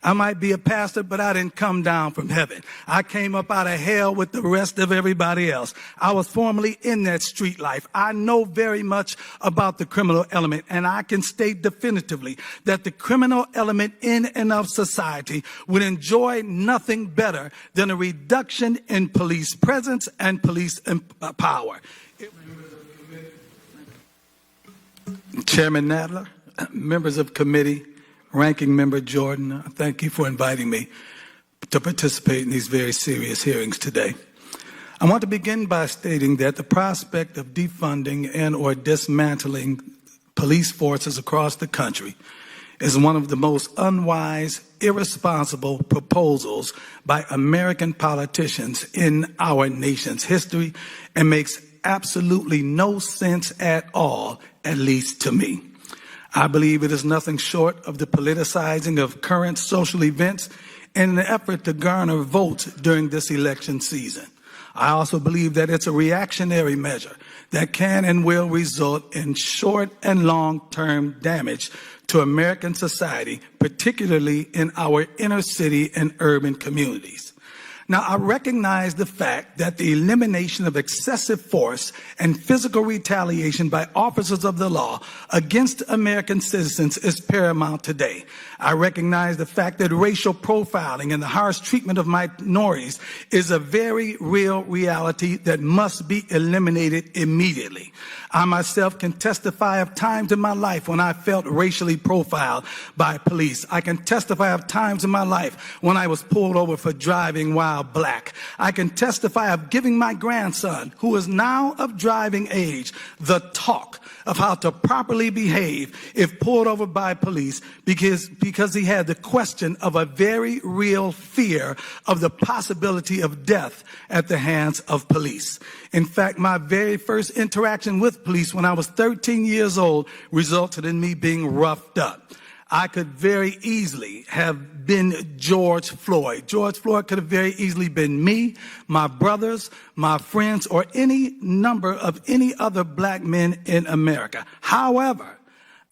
I might be a pastor, but I didn't come down from heaven. I came up out of hell with the rest of everybody else. I was formerly in that street life. I know very much about the criminal element, and I can state definitively that the criminal element in and of society would enjoy nothing better than a reduction in police presence and police power. Chairman Nadler, members of committee, Ranking Member Jordan, thank you for inviting me to participate in these very serious hearings today. I want to begin by stating that the prospect of defunding and or dismantling police forces across the country is one of the most unwise, irresponsible proposals by American politicians in our nation's history and makes absolutely no sense at all, at least to me. I believe it is nothing short of the politicizing of current social events in an effort to garner votes during this election season. I also believe that it's a reactionary measure that can and will result in short and long-term damage to American society, particularly in our inner city and urban communities. Now, I recognize the fact that the elimination of excessive force and physical retaliation by officers of the law against American citizens is paramount today. I recognize the fact that racial profiling and the harsh treatment of minorities is a very real reality that must be eliminated immediately. I myself can testify of times in my life when I felt racially profiled by police. I can testify of times in my life when I was pulled over for driving while black. I can testify of giving my grandson, who is now of driving age, the talk of how to properly behave if pulled over by police because he had the question of a very real fear of the possibility of death at the hands of police. In fact, my very first interaction with police when I was 13 years old resulted in me being roughed up. I could very easily have been George Floyd. George Floyd could have very easily been me, my brothers, my friends, or any number of any other black men in America. However,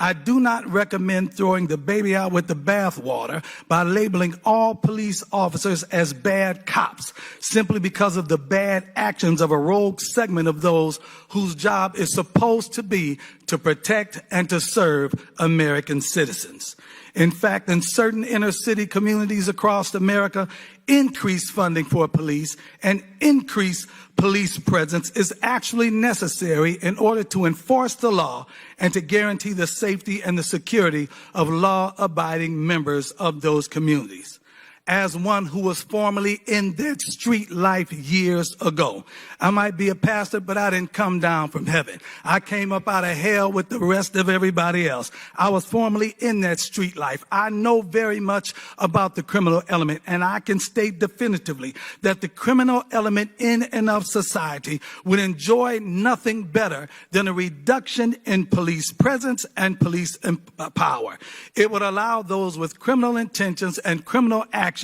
I do not recommend throwing the baby out with the bathwater by labeling all police officers as bad cops simply because of the bad actions of a rogue segment of those whose job is supposed to be to protect and to serve American citizens. In fact, in certain inner city communities across America, increased funding for police and increased police presence is actually necessary in order to enforce the law and to guarantee the safety and the security of law-abiding members of those communities. As one who was formerly in that street life years ago, I might be a pastor, but I didn't come down from heaven. I came up out of hell with the rest of everybody else. I was formerly in that street life. I know very much about the criminal element, and I can state definitively that the criminal element in and of society would enjoy nothing better than a reduction in police presence and police power. It would allow those with criminal intentions and criminal actions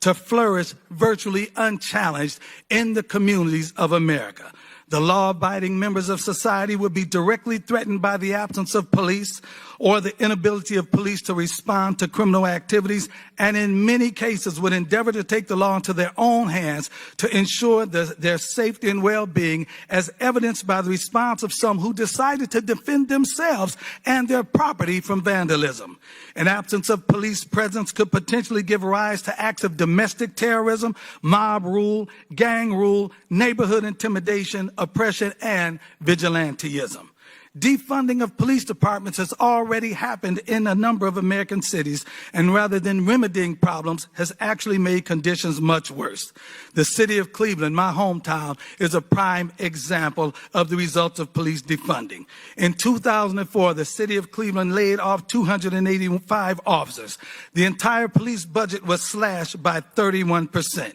to flourish virtually unchallenged in the communities of America. The law-abiding members of society would be directly threatened by the absence of police or the inability of police to respond to criminal activities, and in many cases would endeavor to take the law into their own hands to ensure their safety and well-being, as evidenced by the response of some who decided to defend themselves and their property from vandalism. An absence of police presence could potentially give rise to acts of domestic terrorism, mob rule, gang rule, neighborhood intimidation, oppression, and vigilantism. Defunding of police departments has already happened in a number of American cities, and rather than remedying problems, has actually made conditions much worse. The city of Cleveland, my hometown, is a prime example of the results of police defunding. In 2004, the city of Cleveland laid off 285 officers. The entire police budget was slashed by 31%.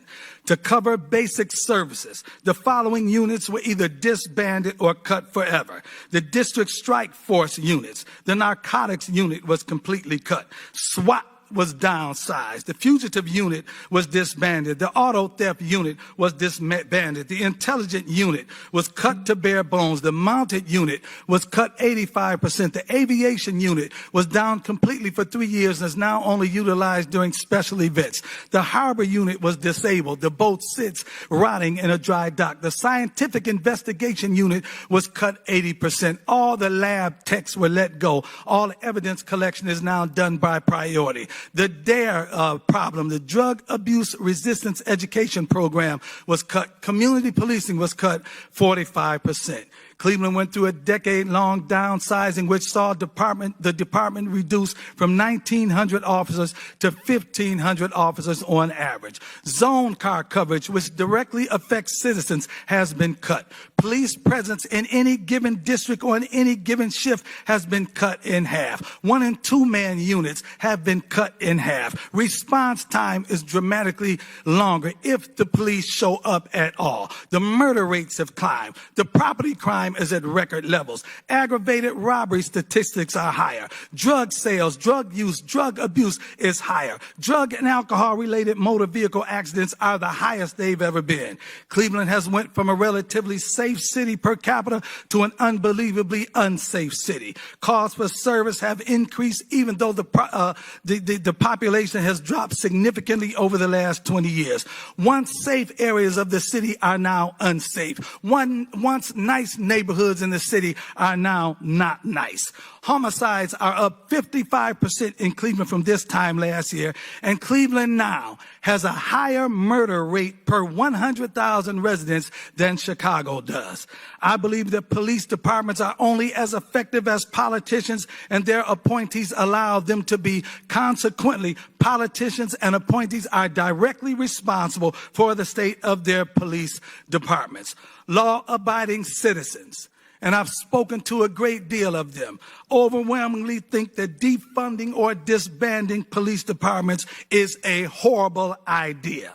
To cover basic services, the following units were either disbanded or cut forever. The district strike force units, the narcotics unit was completely cut. SWAT was downsized. The fugitive unit was disbanded. The auto theft unit was disbanded. The intelligence unit was cut to bare bones. The mounted unit was cut 85%. The aviation unit was down completely for 3 years and is now only utilized during special events. The harbor unit was disabled. The boat sits rotting in a dry dock. The scientific investigation unit was cut 80%. All the lab techs were let go. All evidence collection is now done by priority. The DARE problem, the drug abuse resistance education program, was cut. Community policing was cut 45%. Cleveland went through a decade-long downsizing, which saw the department reduced from 1,900 officers to 1,500 officers on average. Zone car coverage, which directly affects citizens, has been cut. Police presence in any given district or in any given shift has been cut in half. 1- and 2-man units have been cut in half. Response time is dramatically longer if the police show up at all. The murder rates have climbed. The property crime is at record levels. Aggravated robbery statistics are higher. Drug sales, drug use, drug abuse is higher. Drug and alcohol-related motor vehicle accidents are the highest they've ever been. Cleveland has went from a relatively safe city per capita to an unbelievably unsafe city. Calls for service have increased even though the population has dropped significantly over the last 20 years. Once safe areas of the city are now unsafe. Once nice neighborhoods in the city are now not nice. Homicides are up 55% in Cleveland from this time last year, and Cleveland now has a higher murder rate per 100,000 residents than Chicago does. I believe that police departments are only as effective as politicians and their appointees allow them to be. Consequently, politicians and appointees are directly responsible for the state of their police departments. Law-abiding citizens, and I've spoken to a great deal of them, overwhelmingly think that defunding or disbanding police departments is a horrible idea.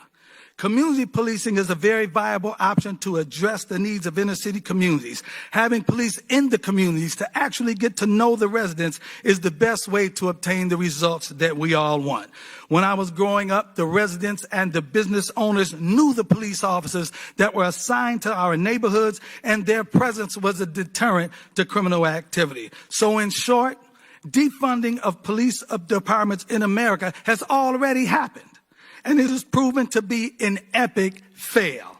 Community policing is a very viable option to address the needs of inner city communities. Having police in the communities to actually get to know the residents is the best way to obtain the results that we all want. When I was growing up, the residents and the business owners knew the police officers that were assigned to our neighborhoods, and their presence was a deterrent to criminal activity. So in short, defunding of police departments in America has already happened, and it is proven to be an epic fail.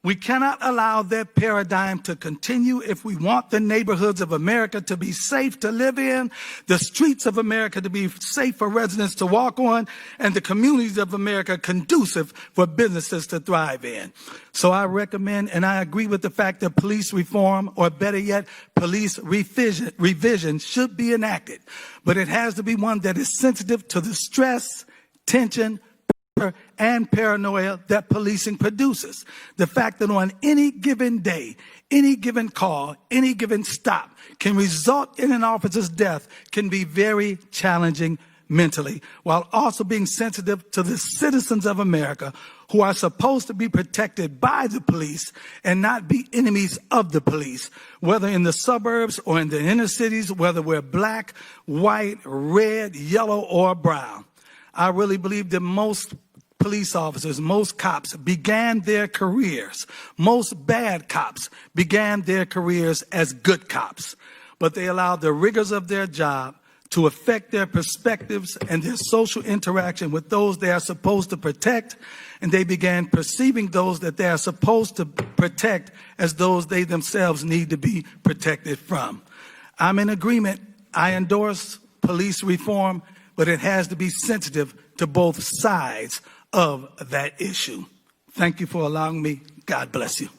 We cannot allow that paradigm to continue if we want the neighborhoods of America to be safe to live in, the streets of America to be safe for residents to walk on, and the communities of America conducive for businesses to thrive in. So I recommend and I agree with the fact that police reform, or better yet, police revision should be enacted. But it has to be one that is sensitive to the stress, tension, and paranoia that policing produces. The fact that on any given day, any given call, any given stop can result in an officer's death can be very challenging mentally, while also being sensitive to the citizens of America who are supposed to be protected by the police and not be enemies of the police, whether in the suburbs or in the inner cities, whether we're black, white, red, yellow, or brown. I really believe that most police officers, most cops began their careers, most bad cops began their careers as good cops, but they allowed the rigors of their job to affect their perspectives and their social interaction with those they are supposed to protect, and they began perceiving those that they are supposed to protect as those they themselves need to be protected from. I'm in agreement. I endorse police reform, but it has to be sensitive to both sides of that issue. Thank you for allowing me. God bless you.